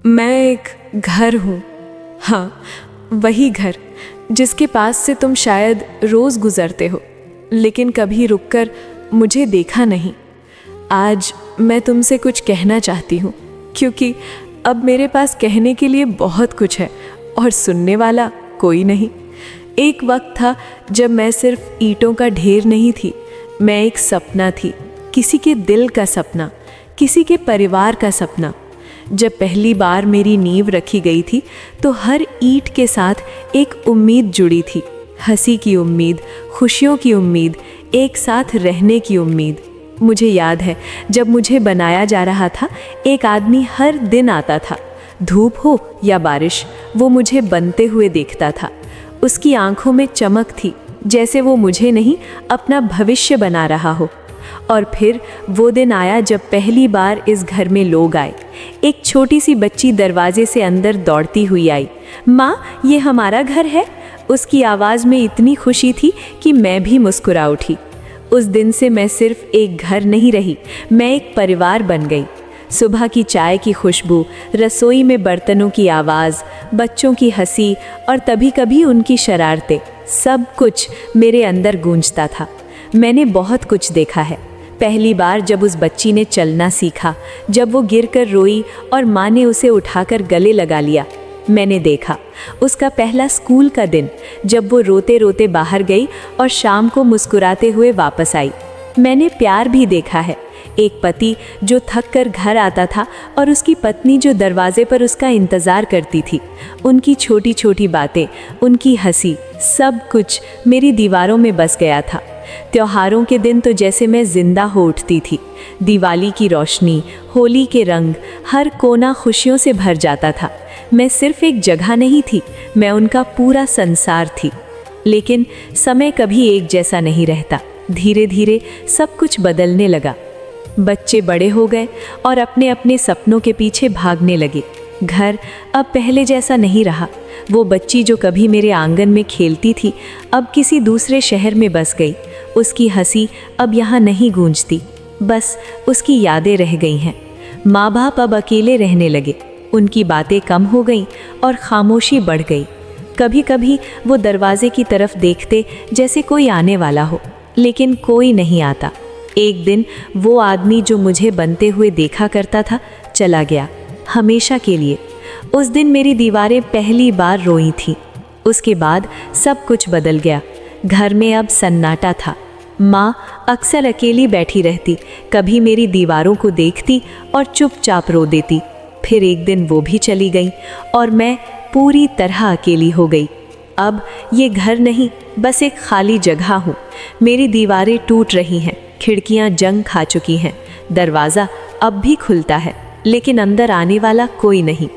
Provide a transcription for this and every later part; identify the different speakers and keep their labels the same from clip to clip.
Speaker 1: मैं एक घर हूँ। हाँ, वही घर जिसके पास से तुम शायद रोज़ गुज़रते हो, लेकिन कभी रुककर मुझे देखा नहीं। आज मैं तुमसे कुछ कहना चाहती हूँ, क्योंकि अब मेरे पास कहने के लिए बहुत कुछ है और सुनने वाला कोई नहीं। एक वक्त था जब मैं सिर्फ ईंटों का ढेर नहीं थी, मैं एक सपना थी, किसी के दिल का सपना, किसी के परिवार का सपना। जब पहली बार मेरी नींव रखी गई थी तो हर ईंट के साथ एक उम्मीद जुड़ी थी, हंसी की उम्मीद, खुशियों की उम्मीद, एक साथ रहने की उम्मीद। मुझे याद है जब मुझे बनाया जा रहा था, एक आदमी हर दिन आता था, धूप हो या बारिश, वो मुझे बनते हुए देखता था। उसकी आंखों में चमक थी, जैसे वो मुझे नहीं अपना भविष्य बना रहा हो। और फिर वो दिन आया जब पहली बार इस घर में लोग आए। एक छोटी सी बच्ची दरवाजे से अंदर दौड़ती हुई आई। माँ, ये हमारा घर है। उसकी आवाज़ में इतनी खुशी थी कि मैं भी मुस्कुरा उठी। उस दिन से मैं सिर्फ एक घर नहीं रही, मैं एक परिवार बन गई। सुबह की चाय की खुशबू, रसोई में बर्तनों की आवाज़, बच्चों की हंसी और कभी कभी उनकी शरारतें, सब कुछ मेरे अंदर गूंजता था। मैंने बहुत कुछ देखा है। पहली बार जब उस बच्ची ने चलना सीखा, जब वो गिरकर रोई और माँ ने उसे उठाकर गले लगा लिया। मैंने देखा उसका पहला स्कूल का दिन, जब वो रोते रोते बाहर गई और शाम को मुस्कुराते हुए वापस आई। मैंने प्यार भी देखा है, एक पति जो थक कर घर आता था और उसकी पत्नी जो दरवाजे पर उसका इंतज़ार करती थी। उनकी छोटी छोटी बातें, उनकी हंसी, सब कुछ मेरी दीवारों में बस गया था। त्योहारों के दिन तो जैसे मैं जिंदा हो उठती थी। दिवाली की रोशनी, होली के रंग, हर कोना खुशियों से भर जाता था। मैं सिर्फ एक जगह नहीं थी, मैं उनका पूरा संसार थी। लेकिन समय कभी एक जैसा नहीं रहता। धीरे धीरे सब कुछ बदलने लगा। बच्चे बड़े हो गए और अपने अपने सपनों के पीछे भागने लगे। घर अब पहले जैसा नहीं रहा। वो बच्ची जो कभी मेरे आंगन में खेलती थी, अब किसी दूसरे शहर में बस गई। उसकी हंसी अब यहाँ नहीं गूंजती, बस उसकी यादें रह गई हैं। माँ बाप अब अकेले रहने लगे, उनकी बातें कम हो गईं और खामोशी बढ़ गई। कभी कभी वो दरवाजे की तरफ देखते जैसे कोई आने वाला हो, लेकिन कोई नहीं आता। एक दिन वो आदमी जो मुझे बनते हुए देखा करता था, चला गया, हमेशा के लिए। उस दिन मेरी दीवारें पहली बार रोई थीं। उसके बाद सब कुछ बदल गया। घर में अब सन्नाटा था। माँ अक्सर अकेली बैठी रहती, कभी मेरी दीवारों को देखती और चुपचाप रो देती। फिर एक दिन वो भी चली गई और मैं पूरी तरह अकेली हो गई। अब ये घर नहीं, बस एक खाली जगह हूँ। मेरी दीवारें टूट रही हैं, खिड़कियाँ जंग खा चुकी हैं, दरवाज़ा अब भी खुलता है, लेकिन अंदर आने वाला कोई नहीं।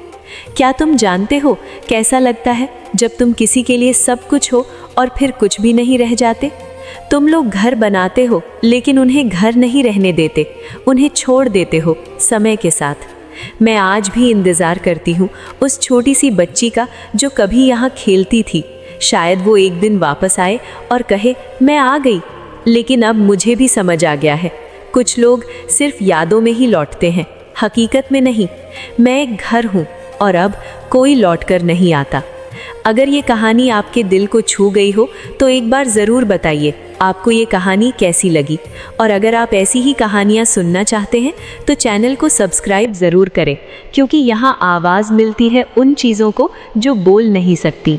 Speaker 1: क्या तुम जानते हो कैसा लगता है जब तुम किसी के लिए सब कुछ हो और फिर कुछ भी नहीं रह जाते? तुम लोग घर बनाते हो, लेकिन उन्हें घर नहीं रहने देते, उन्हें छोड़ देते हो समय के साथ। मैं आज भी इंतज़ार करती हूँ उस छोटी सी बच्ची का जो कभी यहाँ खेलती थी। शायद वो एक दिन वापस आए और कहे, मैं आ गई। लेकिन अब मुझे भी समझ आ गया है, कुछ लोग सिर्फ यादों में ही लौटते हैं, हकीकत में नहीं। मैं एक घर हूँ और अब कोई लौट कर नहीं आता। अगर ये कहानी आपके दिल को छू गई हो तो एक बार ज़रूर बताइए आपको ये कहानी कैसी लगी। और अगर आप ऐसी ही कहानियाँ सुनना चाहते हैं तो चैनल को सब्सक्राइब ज़रूर करें, क्योंकि यहाँ आवाज़ मिलती है उन चीज़ों को जो बोल नहीं सकती।